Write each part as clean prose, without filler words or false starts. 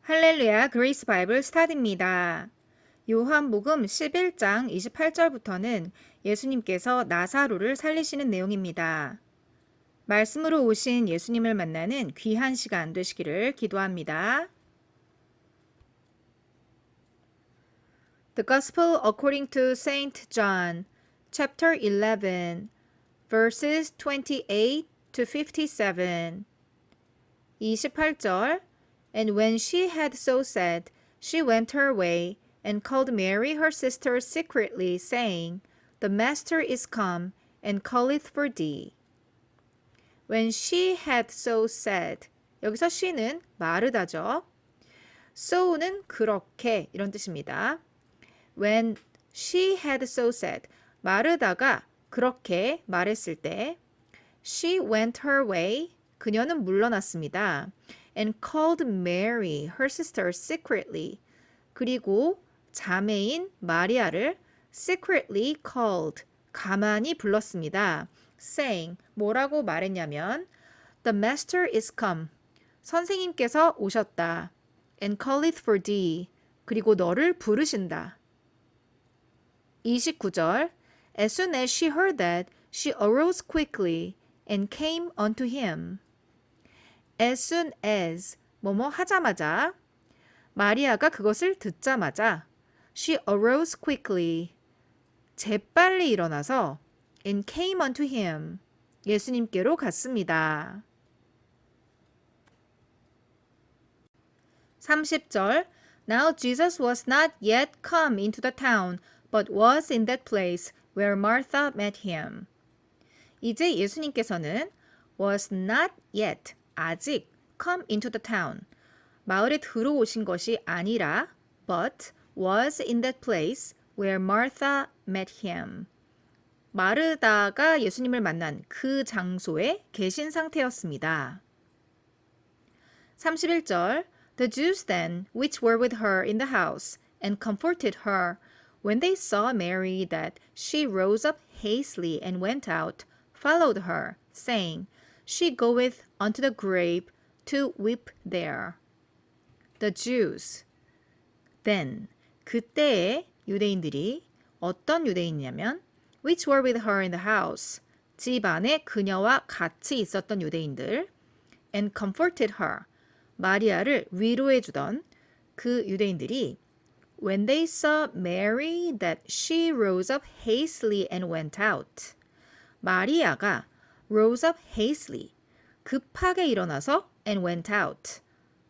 할렐루야 그레이스 바이블 스타디입니다. 요한복음 11장 28절부터는 예수님께서 나사로를 살리시는 내용입니다. 말씀으로 오신 예수님을 만나는 귀한 시간 되시기를 기도합니다. The Gospel according to Saint John, chapter 11, verses 28 to 57. 28절 And when she had so said, she went her way, and called Mary her sister secretly, saying, The Master is come, and calleth for thee. When she had so said, 여기서 she는 마르다죠. so는 그렇게 이런 뜻입니다. When she had so said, 마르다가 그렇게 말했을 때, she went her way, 그녀는 물러났습니다. And called Mary, her sister, secretly. 그리고 자매인 마리아를 secretly called, 가만히 불렀습니다. saying, 뭐라고 말했냐면 The Master is come, 선생님께서 오셨다. And calleth for thee, 그리고 너를 부르신다. 29절 As soon as she heard that, she arose quickly and came unto him. As soon as 뭐뭐 하자마자 마리아가 그것을 듣자마자 she arose quickly 재빨리 일어나서 and came unto him 예수님께로 갔습니다. 30절 Now Jesus was not yet come into the town but was in that place where Martha met him. 이제 예수님께서는 was not yet 아직 come into the town 마을에 들어오신 것이 아니라 but was in that place where Martha met him 마르다가 예수님을 만난 그 장소에 계신 상태였습니다. 31절 The Jews then which were with her in the house and comforted her when they saw Mary that she rose up hastily and went out followed her saying She goeth unto the grave to weep there. The Jews. Then, 그때의 유대인들이 어떤 유대인이냐면 which were with her in the house. 집 안에 그녀와 같이 있었던 유대인들 and comforted her. 마리아를 위로해 주던 그 유대인들이 when they saw Mary that she rose up hastily and went out. 마리아가 rose up hastily, 급하게 일어나서 and went out,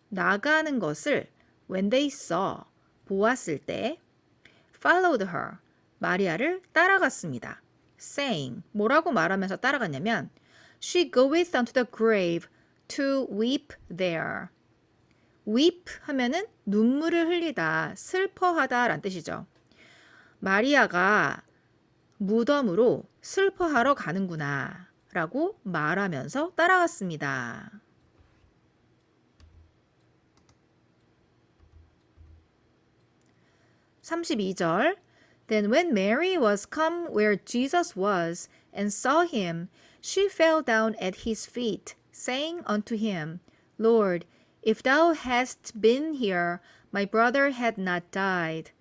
나가는 것을 when they saw, 보았을 때 followed her, 마리아를 따라갔습니다. saying, 뭐라고 말하면서 따라갔냐면 she goeth unto the grave to weep there. weep 하면은 눈물을 흘리다, 슬퍼하다 라는 뜻이죠. 마리아가 무덤으로 슬퍼하러 가는구나 라고 말하면서 따라갔습니다. 32절 Then when Mary was come where Jesus was and saw him, she fell down at his feet, saying unto him, Lord, if thou hadst been here, my brother had not died.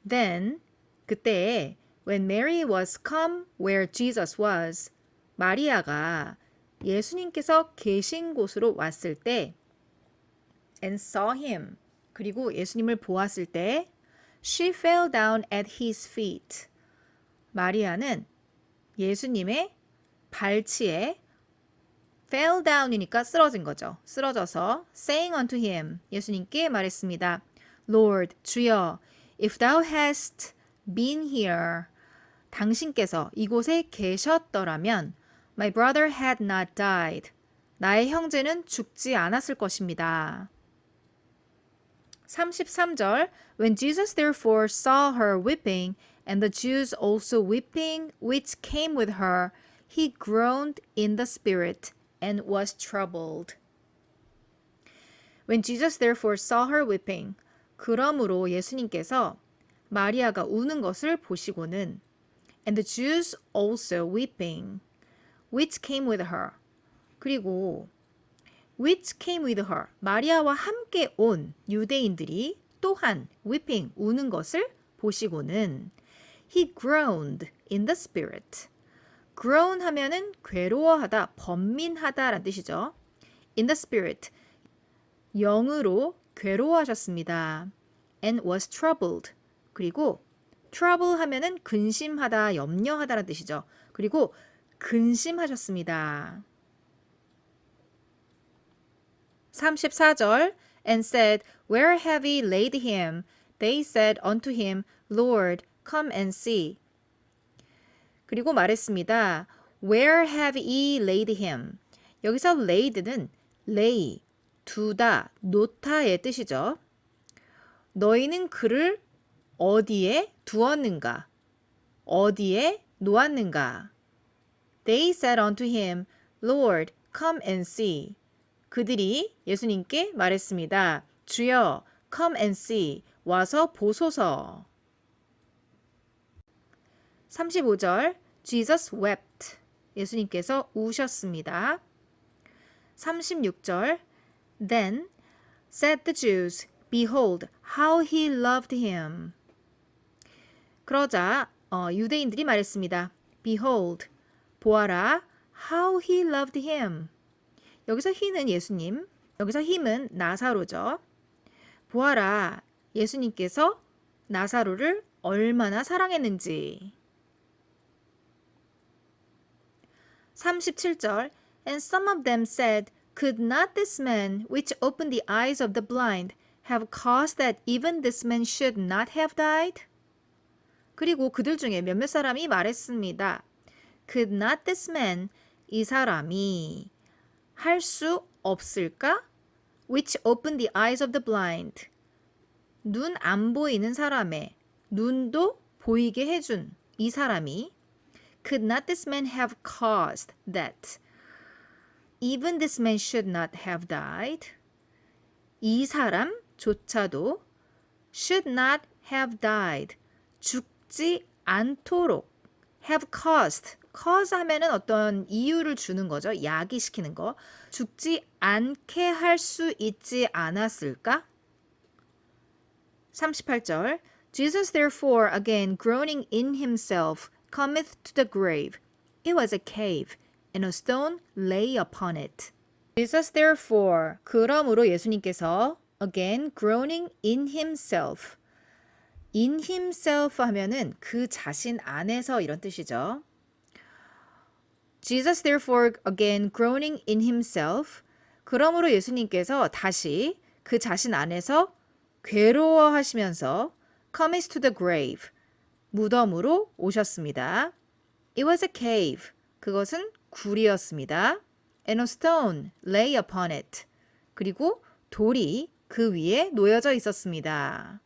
Then, 그때 when Mary was come where Jesus was, 마리아가 예수님께서 계신 곳으로 왔을 때 and saw him, 그리고 예수님을 보았을 때 she fell down at his feet. 마리아는 예수님의 발치에 fell down이니까 쓰러진 거죠. 쓰러져서 saying unto him, 예수님께 말했습니다. Lord, 주여, if thou hast been here, 당신께서 이곳에 계셨더라면 my brother had not died. 나의 형제는 죽지 않았을 것입니다. 33절 When Jesus therefore saw her weeping, and the Jews also weeping, which came with her, he groaned in the spirit and was troubled. When Jesus therefore saw her weeping, 그러므로 예수님께서 마리아가 우는 것을 보시고는 and the Jews also weeping, which came with her. 그리고 which came with her. 마리아와 함께 온 유대인들이 또한 weeping, 우는 것을 보시고는 he groaned in the spirit. groan 하면은 괴로워하다, 번민하다라는 뜻이죠. in the spirit, 영으로 괴로워하셨습니다. and was troubled. 그리고 trouble 하면은 근심하다, 염려하다라는 뜻이죠. 그리고 근심하셨습니다. 34절 and said, Where have ye laid him? They said unto him, Lord, come and see. 그리고 말했습니다. Where have ye laid him? 여기서 laid는 lay, 두다, 놓다의 뜻이죠. 너희는 그를 어디에 두었는가? 어디에 놓았는가? They said unto him, Lord, come and see. 그들이 예수님께 말했습니다. 주여, come and see. 와서 보소서. 35절, Jesus wept. 예수님께서 우셨습니다. 36절, Then said the Jews, Behold, how he loved him. 그러자 유대인들이 말했습니다. Behold, 보아라, how he loved him. 여기서 he는 예수님, 여기서 him은 나사로죠. 보아라, 예수님께서 나사로를 얼마나 사랑했는지. 37절 And some of them said, Could not this man, which opened the eyes of the blind, have caused that even this man should not have died? 그리고 그들 중에 몇몇 사람이 말했습니다. Could not this man, 이 사람이 할 수 없을까? Which opened the eyes of the blind. 눈 안 보이는 사람의 눈도 보이게 해준 이 사람이 Could not this man have caused that even this man should not have died? 이 사람조차도 should not have died. 죽지 않도록 have caused. cause 하면은 어떤 이유를 주는 거죠. 야기시키는 거. 죽지 않게 할 수 있지 않았을까? 38절 Jesus therefore again groaning in himself cometh to the grave. It was a cave, and a stone lay upon it. Jesus therefore, 그러므로 예수님께서 again groaning in himself. in himself 하면은 그 자신 안에서 이런 뜻이죠. Jesus therefore again groaning in himself. 그러므로 예수님께서 다시 그 자신 안에서 괴로워하시면서 comes to the grave. 무덤으로 오셨습니다. It was a cave. 그것은 굴이었습니다. And a stone lay upon it. 그리고 돌이 그 위에 놓여져 있었습니다.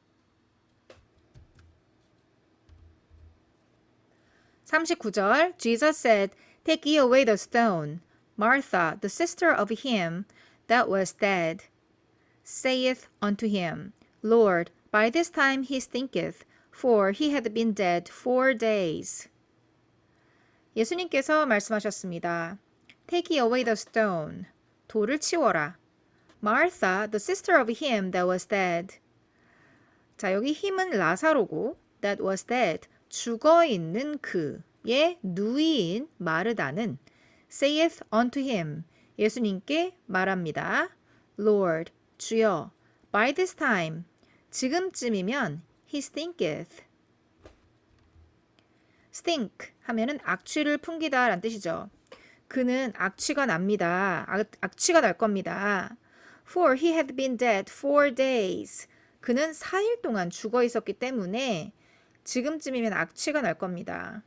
39절 Jesus said, Take ye away the stone. Martha, the sister of him that was dead, saith unto him, Lord, by this time he stinketh, for he had been dead 4 days. 예수님께서 말씀하셨습니다. Take ye away the stone. 돌을 치워라. Martha, the sister of him that was dead. 자, 여기 힘은 라사로고 that was dead, 죽어있는 그의 누이인 마르다는 saith unto him, 예수님께 말합니다. Lord, 주여, by this time, 지금쯤이면 he stinketh. stink 하면은 악취를 풍기다 라는 뜻이죠. 그는 악취가 납니다. 악취가 날 겁니다. For he had been dead 4 days. 그는 4일 동안 죽어 있었기 때문에 지금쯤이면 악취가 날 겁니다.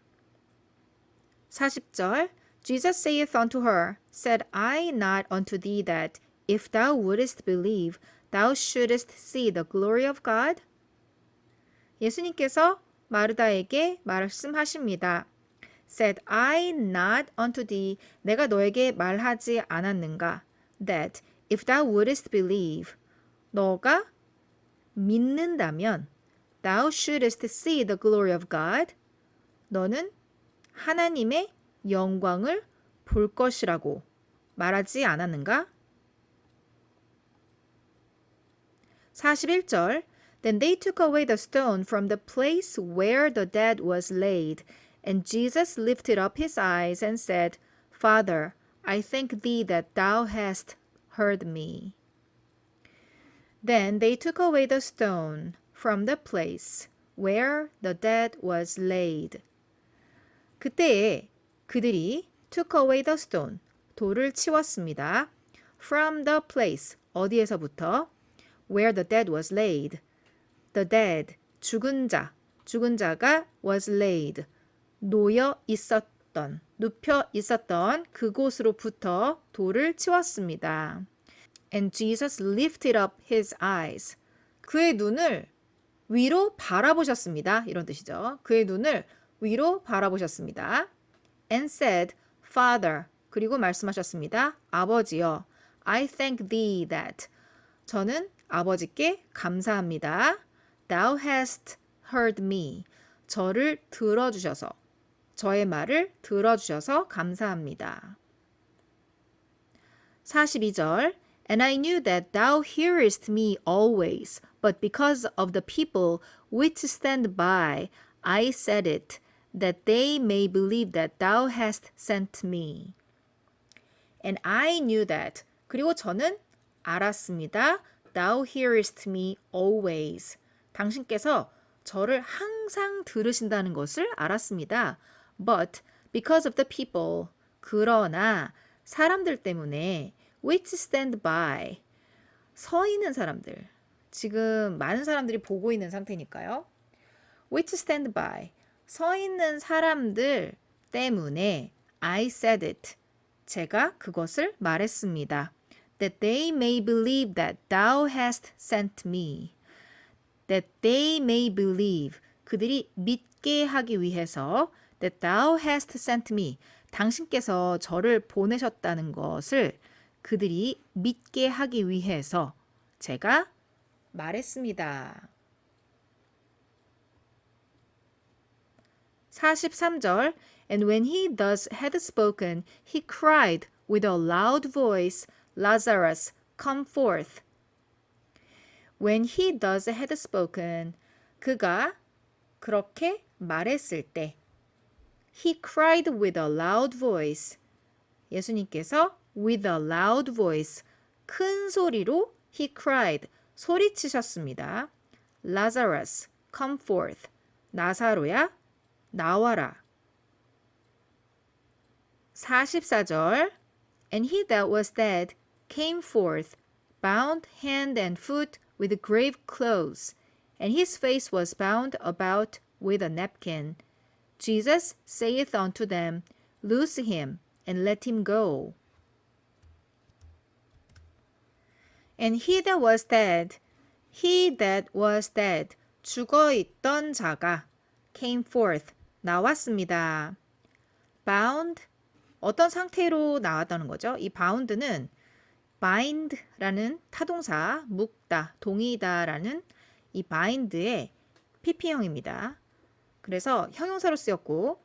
40절 Jesus saith unto her, Said I not unto thee that, if thou wouldest believe, thou shouldest see the glory of God? 예수님께서 마르다에게 말씀하십니다. Said I not unto thee, 내가 너에게 말하지 않았는가? That, if thou wouldest believe, 너가 믿는다면, thou shouldest see the glory of God, 너는 하나님의 영광을 볼 것이라고 말하지 않았는가? 41절 Then they took away the stone from the place where the dead was laid, and Jesus lifted up his eyes and said, Father, I thank thee that thou hast heard me. Then they took away the stone from the place where the dead was laid. 그때에 그들이 took away the stone, 돌을 치웠습니다. From the place, 어디에서부터? Where the dead was laid. The dead, 죽은 자가 was laid, 놓여 있었던, 눕혀 있었던 그곳으로부터 돌을 치웠습니다. And Jesus lifted up his eyes. 그의 눈을 위로 바라보셨습니다. 이런 뜻이죠. 그의 눈을 위로 바라보셨습니다. And said, Father, 그리고 말씀하셨습니다. 아버지여, I thank thee that. 저는 아버지께 감사합니다. Thou hast heard me. 저를 들어주셔서, 저의 말을 들어주셔서 감사합니다. 42절 And I knew that thou hearest me always, but because of the people which stand by, I said it, that they may believe that thou hast sent me. And I knew that. 그리고 저는 알았습니다. Thou hearest me always. 당신께서 저를 항상 들으신다는 것을 알았습니다. But because of the people. 그러나 사람들 때문에 which stand by. 서 있는 사람들. 지금 많은 사람들이 보고 있는 상태니까요. which stand by. 서 있는 사람들 때문에 I said it. 제가 그것을 말했습니다. That they may believe that thou hast sent me. That they may believe. 그들이 믿게 하기 위해서 that thou hast sent me. 당신께서 저를 보내셨다는 것을 그들이 믿게 하기 위해서 제가 말했습니다. 43절 And when he thus had spoken, he cried with a loud voice, Lazarus, come forth. When he thus had spoken, 그가 그렇게 말했을 때, he cried with a loud voice. 예수님께서 with a loud voice, 큰 소리로 he cried, 소리치셨습니다. Lazarus, come forth. 나사로야, 나와라. 44절 And he that was dead came forth, bound hand and foot with grave clothes, and his face was bound about with a napkin. Jesus saith unto them, Loose him, and let him go. And he that was dead, 죽어있던 자가 came forth, 나왔습니다. bound, 어떤 상태로 나왔다는 거죠? 이 bound는 bind라는 타동사, 묶다, 동이다라는 이 bind의 PP형입니다. 그래서 형용사로 쓰였고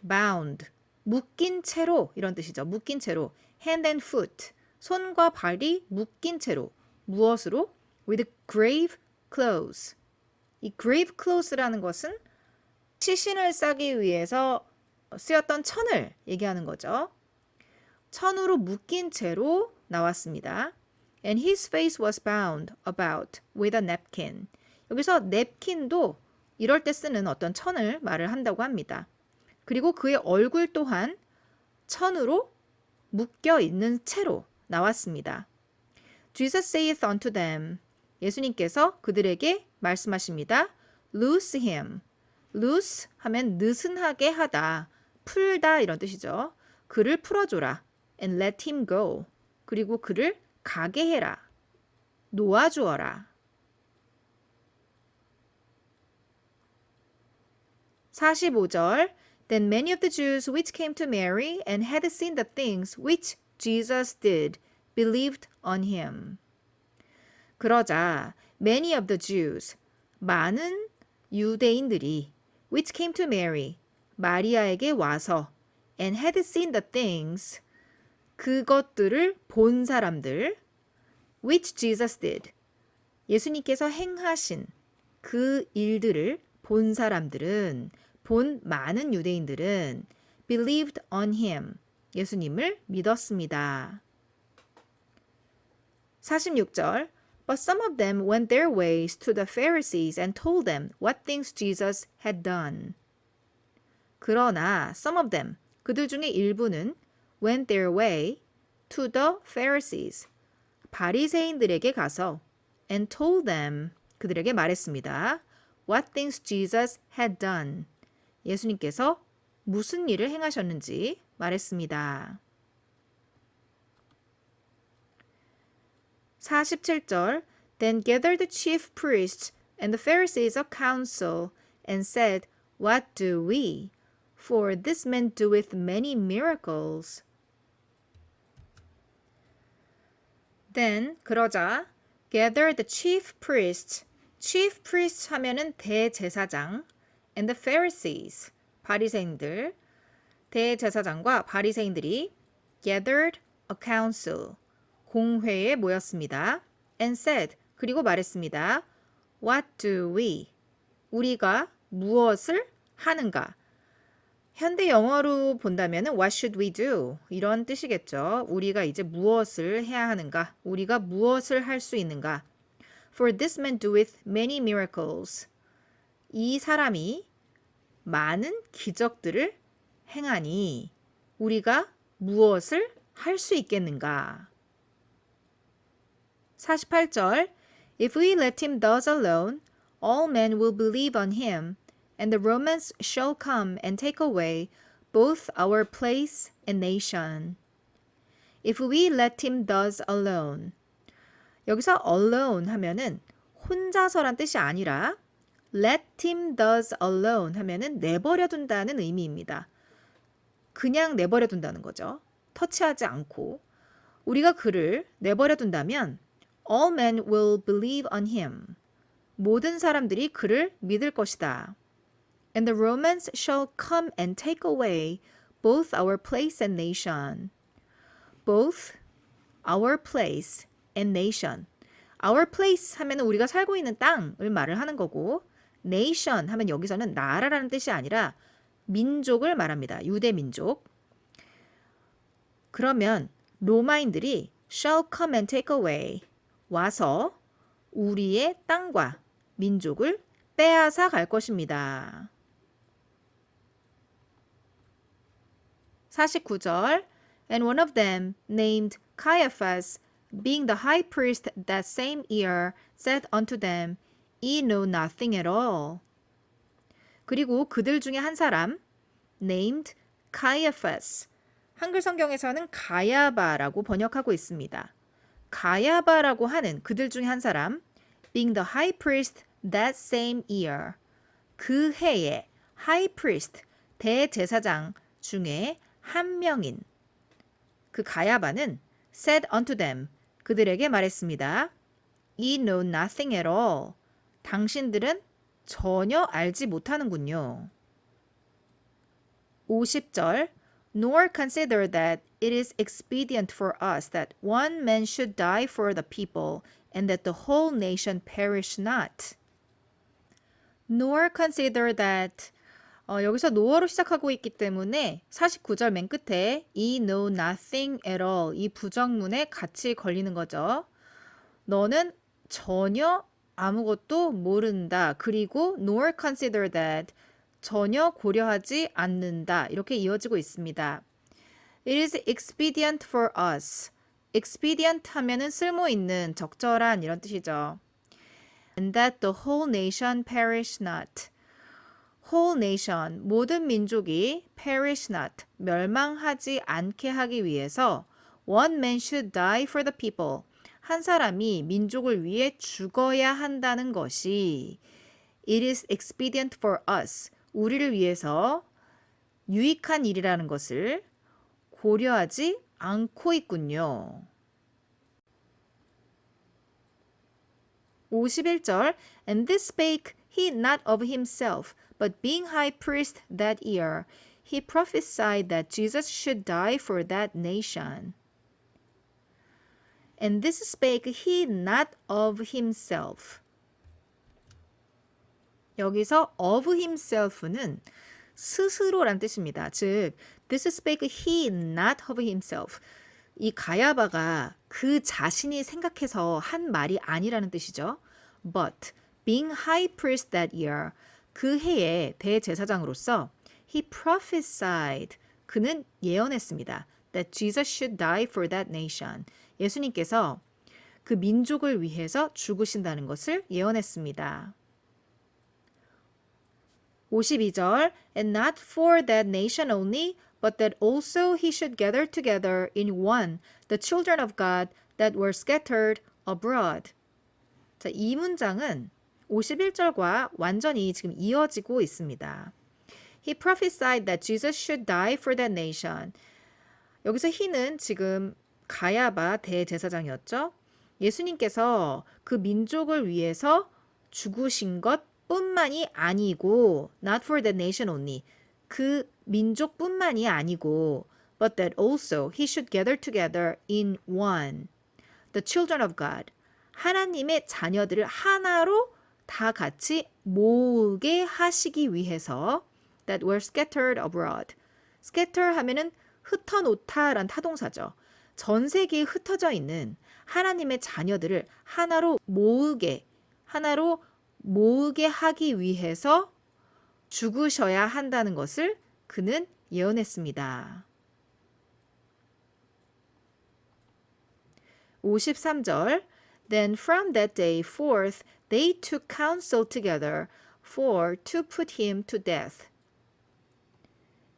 bound, 묶인 채로 이런 뜻이죠. 묶인 채로 hand and foot, 손과 발이 묶인 채로 무엇으로? with grave clothes. 이 grave clothes라는 것은 시신을 싸기 위해서 쓰였던 천을 얘기하는 거죠. 천으로 묶인 채로 나왔습니다. And his face was bound about with a napkin. 여기서 냅킨도 이럴 때 쓰는 어떤 천을 말을 한다고 합니다. 그리고 그의 얼굴 또한 천으로 묶여 있는 채로 나왔습니다. Jesus saith unto them. 예수님께서 그들에게 말씀하십니다. Loose him. loose 하면 느슨하게 하다, 풀다 이런 뜻이죠. 그를 풀어줘라. and let him go. 그리고 그를 가게 해라. 놓아주어라. 45절 Then many of the Jews which came to Mary and had seen the things which Jesus did believed on him. 그러자 many of the Jews, 많은 유대인들이 which came to Mary, 마리아에게 와서 and had seen the things, 그것들을 본 사람들 which Jesus did, 예수님께서 행하신 그 일들을 본 사람들은, 본 많은 유대인들은 believed on him, 예수님을 믿었습니다. 46절 But some of them went their ways to the Pharisees and told them what things Jesus had done. 그러나 some of them, 그들 중에 일부는 went their way to the Pharisees, 바리새인들에게 가서 and told them, 그들에게 말했습니다. What things Jesus had done. 예수님께서 무슨 일을 행하셨는지 말했습니다. 47절 Then gathered the chief priests and the Pharisees a council and said, What do we? For this man doeth many miracles. Then 그러자 gathered the chief priests, chief priests 하면은 대제사장, and the Pharisees, 바리새인들, 대제사장과 바리새인들이 gathered a council, 공회에 모였습니다. and said, 그리고 말했습니다. What do we? 우리가 무엇을 하는가? 현대 영어로 본다면 What should we do? 이런 뜻이겠죠. 우리가 이제 무엇을 해야 하는가? 우리가 무엇을 할 수 있는가? For this man doeth many miracles. 이 사람이 많은 기적들을 행하니 우리가 무엇을 할 수 있겠는가? 48절 If we let him thus alone, all men will believe on him, and the Romans shall come and take away both our place and nation. If we let him thus alone. 여기서 alone 하면은 혼자서란 뜻이 아니라 let him thus alone 하면은 내버려 둔다는 의미입니다. 그냥 내버려 둔다는 거죠. 터치하지 않고. 우리가 그를 내버려 둔다면 all men will believe on him. 모든 사람들이 그를 믿을 것이다. And the Romans shall come and take away both our place and nation. Both our place and nation. Our place 하면 우리가 살고 있는 땅을 말을 하는 거고 nation 하면 여기서는 나라라는 뜻이 아니라 민족을 말합니다. 유대 민족. 그러면 로마인들이 shall come and take away 와서 우리의 땅과 민족을 빼앗아 갈 것입니다. 49절 And one of them, named Caiaphas, being the high priest that same year, said unto them, Ye know nothing at all. 그리고 그들 중에 한 사람, named Caiaphas. 한글 성경에서는 가야바라고 번역하고 있습니다. 가야바라고 하는 그들 중에 한 사람, being the high priest that same year. 그 해에 high priest, 대제사장 중에 한 명인 그 가야바는 said unto them, 그들에게 말했습니다. Ye know nothing at all. 당신들은 전혀 알지 못하는군요. 50절 Nor consider that it is expedient for us that one man should die for the people and that the whole nation perish not. Nor consider that 여기서 no어로 시작하고 있기 때문에 49절 맨 끝에 이 know nothing at all 이 부정문에 같이 걸리는 거죠. 너는 전혀 아무것도 모른다. 그리고 nor consider that 전혀 고려하지 않는다. 이렇게 이어지고 있습니다. It is expedient for us. expedient 하면은 쓸모 있는, 적절한 이런 뜻이죠. And that the whole nation perish not. whole nation, 모든 민족이 perish not, 멸망하지 않게 하기 위해서 one man should die for the people. 한 사람이 민족을 위해 죽어야 한다는 것이 It is expedient for us. 우리를 위해서 유익한 일이라는 것을 고려하지 않고 있군요. 51절 And this spake he not of himself, but being high priest that year, he prophesied that Jesus should die for that nation. And this spake he not of himself. 여기서 of himself는 스스로란 뜻입니다. 즉, this spake he not of himself. 이 가야바가 그 자신이 생각해서 한 말이 아니라는 뜻이죠. But being high priest that year, 그 해에 대제사장으로서 he prophesied, 그는 예언했습니다. That Jesus should die for that nation. 예수님께서 그 민족을 위해서 죽으신다는 것을 예언했습니다. 52절 And not for that nation only, but that also he should gather together in one the children of God that were scattered abroad. 자, 이 문장은 51절과 완전히 지금 이어지고 있습니다. He prophesied that Jesus should die for that nation. 여기서 he는 지금 가야바 대제사장이었죠. 예수님께서 그 민족을 위해서 죽으신 것 뿐만이 아니고 not for that nation only. 그 민족뿐만이 아니고 but that also he should gather together in one the children of God. 하나님의 자녀들을 하나로 다 같이 모으게 하시기 위해서 that were scattered abroad. scatter 하면은 흩어놓다란 타동사죠. 전 세계에 흩어져 있는 하나님의 자녀들을 하나로 모으게 하기 위해서 죽으셔야 한다는 것을 그는 예언했습니다. 53절 Then from that day forth they took counsel together for to put him to death.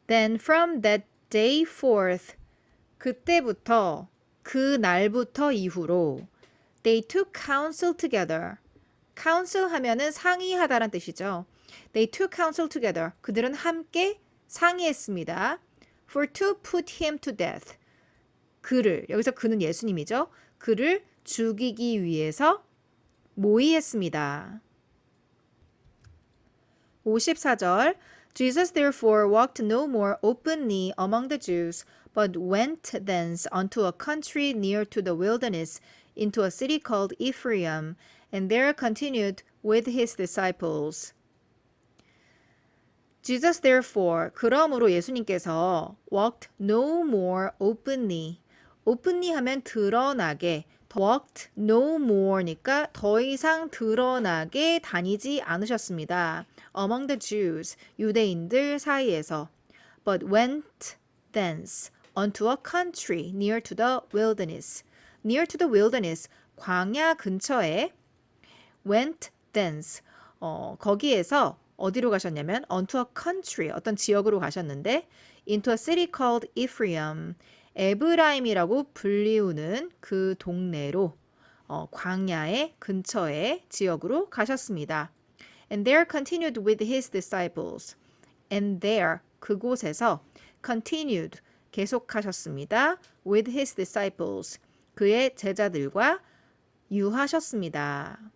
Then from that day forth 그때부터 그 날부터 이후로 they took counsel together. counsel 하면은 상의하다란 뜻이죠. They took counsel together. 그들은 함께 상의했습니다. For to put him to death. 그를, 여기서 그는 예수님이죠. 그를 죽이기 위해서 모의했습니다. 54절 Jesus therefore walked no more openly among the Jews, but went thence unto a country near to the wilderness, into a city called Ephraim, and there continued with his disciples. Jesus therefore, 그러므로 예수님께서 walked no more openly. openly 하면 드러나게, walked no more니까 더 이상 드러나게 다니지 않으셨습니다. Among the Jews, 유대인들 사이에서. But went thence unto a country near to the wilderness. Near to the wilderness, 광야 근처에 went thence, 거기에서 어디로 가셨냐면 unto a country, 어떤 지역으로 가셨는데 into a city called Ephraim, 에브라임이라고 불리우는 그 동네로 광야의 근처의 지역으로 가셨습니다. And there continued with his disciples. And there, 그곳에서 continued, 계속하셨습니다. With his disciples, 그의 제자들과 유하셨습니다.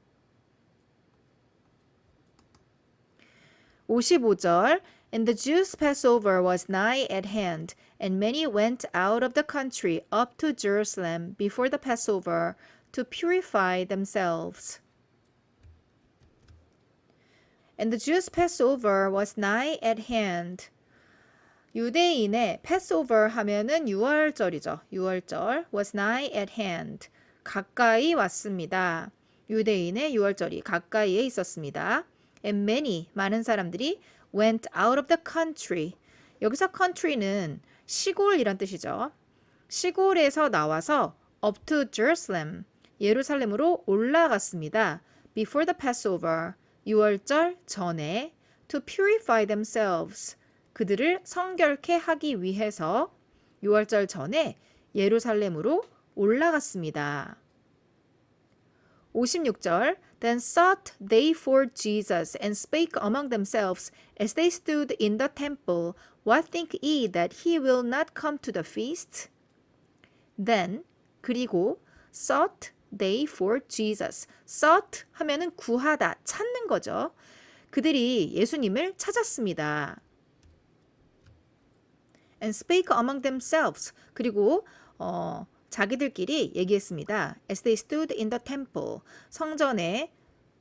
55절 And the Jews' Passover was nigh at hand, and many went out of the country up to Jerusalem before the Passover to purify themselves. And the Jews' Passover was nigh at hand. 유대인의 Passover 하면은 유월절이죠. 유월절 was nigh at hand. 가까이 왔습니다. 유대인의 유월절이 가까이에 있었습니다. And many, 많은 사람들이 went out of the country. 여기서 country는 시골이란 뜻이죠. 시골에서 나와서 up to Jerusalem, 예루살렘으로 올라갔습니다. Before the Passover, 유월절 전에 to purify themselves, 그들을 성결케 하기 위해서 유월절 전에 예루살렘으로 올라갔습니다. 56절 Then sought they for Jesus and spake among themselves as they stood in the temple, What think ye that he will not come to the feast? Then, 그리고 sought they for Jesus. sought 하면은 구하다, 찾는 거죠. 그들이 예수님을 찾았습니다. And spake among themselves. 그리고 자기들끼리 얘기했습니다. As they stood in the temple. 성전에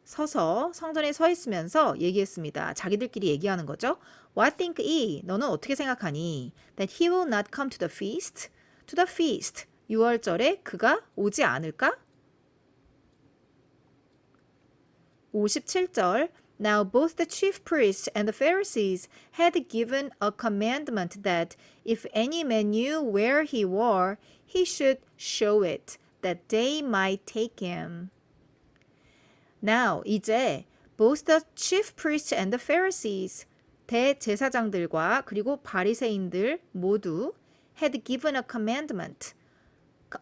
서 있으면서 얘기했습니다. 자기들끼리 얘기하는 거죠. What think ye? 너는 어떻게 생각하니? That he will not come to the feast? To the feast. 6월절에 그가 오지 않을까? 57절. Now both the chief priests and the Pharisees had given a commandment that if any man knew where he were, he should show it, that they might take him. Now, 이제 both the chief priests and the Pharisees, 대제사장들과 그리고 바리새인들 모두 had given a commandment.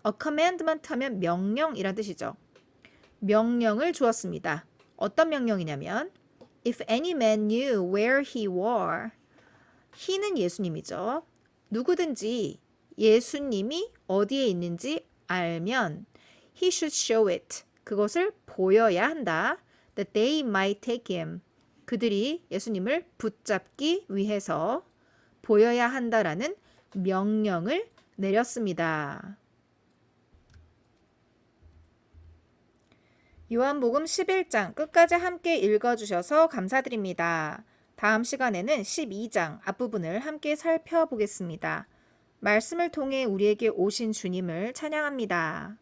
A commandment 하면 명령이란 뜻이죠. 명령을 주었습니다. 어떤 명령이냐면 If any man knew where he were, he는 예수님이죠. 누구든지 예수님이 어디에 있는지 알면 he should show it. 그것을 보여야 한다. That they might take him. 그들이 예수님을 붙잡기 위해서 보여야 한다라는 명령을 내렸습니다. 요한복음 11장 끝까지 함께 읽어주셔서 감사드립니다. 다음 시간에는 12장 앞부분을 함께 살펴보겠습니다. 말씀을 통해 우리에게 오신 주님을 찬양합니다.